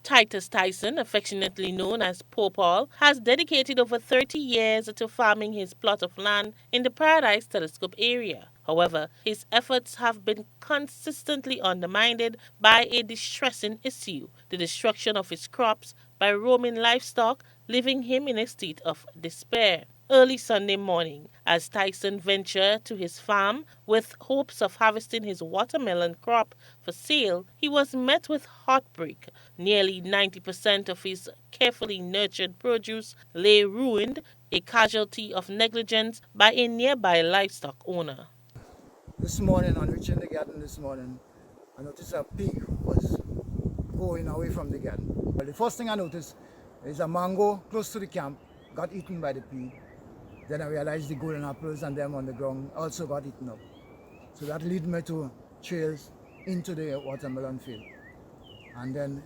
Titus Tyson, affectionately known as Paw Paul, has dedicated over 30 years to farming his plot of land in the Paradise Telescope area. However, his efforts have been consistently undermined by a distressing issue: the destruction of his crops by roaming livestock, leaving him in a state of despair. Early Sunday morning, as Tyson ventured to his farm with hopes of harvesting his watermelon crop for sale, he was met with heartbreak. Nearly 90% of his carefully nurtured produce lay ruined, a casualty of negligence by a nearby livestock owner. This morning, on reaching the garden this morning, I noticed a pig was going away from the garden. Well, the first thing I noticed is a mango close to the camp got eaten by the pig. Then I realized the golden apples and them on the ground also got eaten up. So that led me to trails into the watermelon field. And then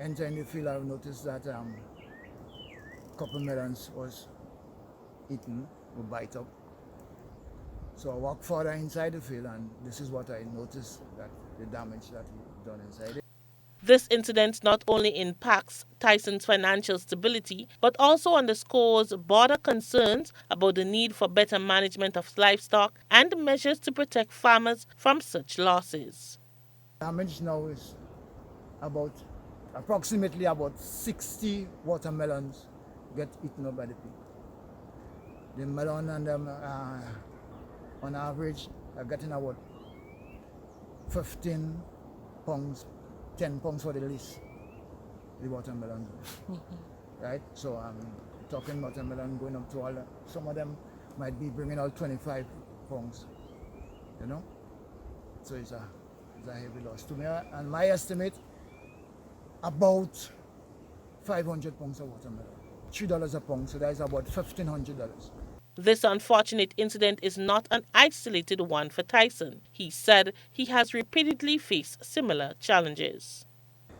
entering the field, I noticed that a couple melons was eaten or bite up. So I walked further inside the field, and this is what I noticed, that the damage that he done inside it. This incident not only impacts Tyson's financial stability, but also underscores broader concerns about the need for better management of livestock and measures to protect farmers from such losses. Damage now is about approximately about 60 watermelons get eaten up by the pig. The melon and them on average are getting about 15 pounds, 10 pounds for the least, the watermelon. Right? So I'm talking watermelon going up to all, some of them might be bringing out 25 pounds, you know? So it's a heavy loss to me. And my estimate, about 500 pounds of watermelon. $3 a pound, so that is about $1,500. This unfortunate incident is not an isolated one for Tyson. He said he has repeatedly faced similar challenges.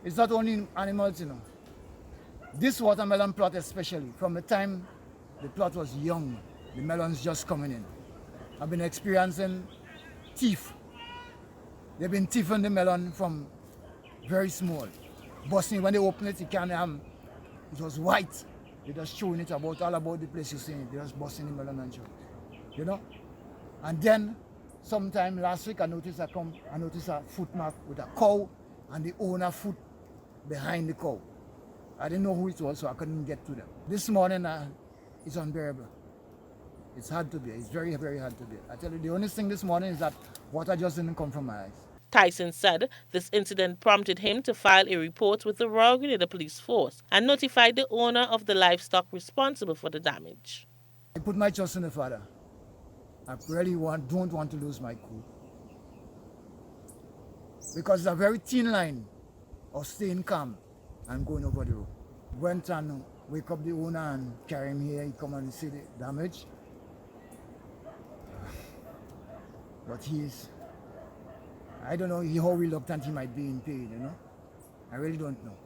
It's not only animals, you know. This watermelon plot especially, from the time the plot was young, the melons just coming in, I've been experiencing thief. They've been thieving the melon from very small. Busting, when they open it, it it was white. They just showing it about all about the place you see it. They just busting the melon and show, you know. And then, sometime last week, I noticed a footmark with a cow and the owner foot behind the cow. I didn't know who it was, so I couldn't get to them. This morning, it's unbearable. It's hard to bear. It's very, very hard to bear. I tell you, the only thing this morning is that water just didn't come from my eyes. Tyson said this incident prompted him to file a report with the Royal Grenada Police Force and notify the owner of the livestock responsible for the damage. I put my trust in the Father. I really don't want to lose my cool. Because it's a very thin line of staying calm and going over the road. Went and wake up the owner and carry him here. He come and see the damage. But I don't know how reluctant he might be in pain, you know. I really don't know.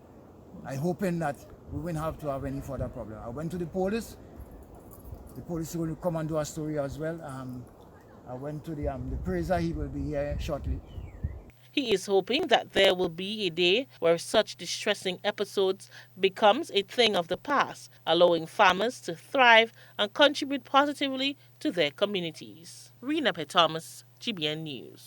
I'm hoping that we won't have to have any further problem. I went to the police. The police will come and do a story as well. I went to the appraiser. He will be here shortly. He is hoping that there will be a day where such distressing episodes becomes a thing of the past, allowing farmers to thrive and contribute positively to their communities. Rena P. Thomas, GBN News.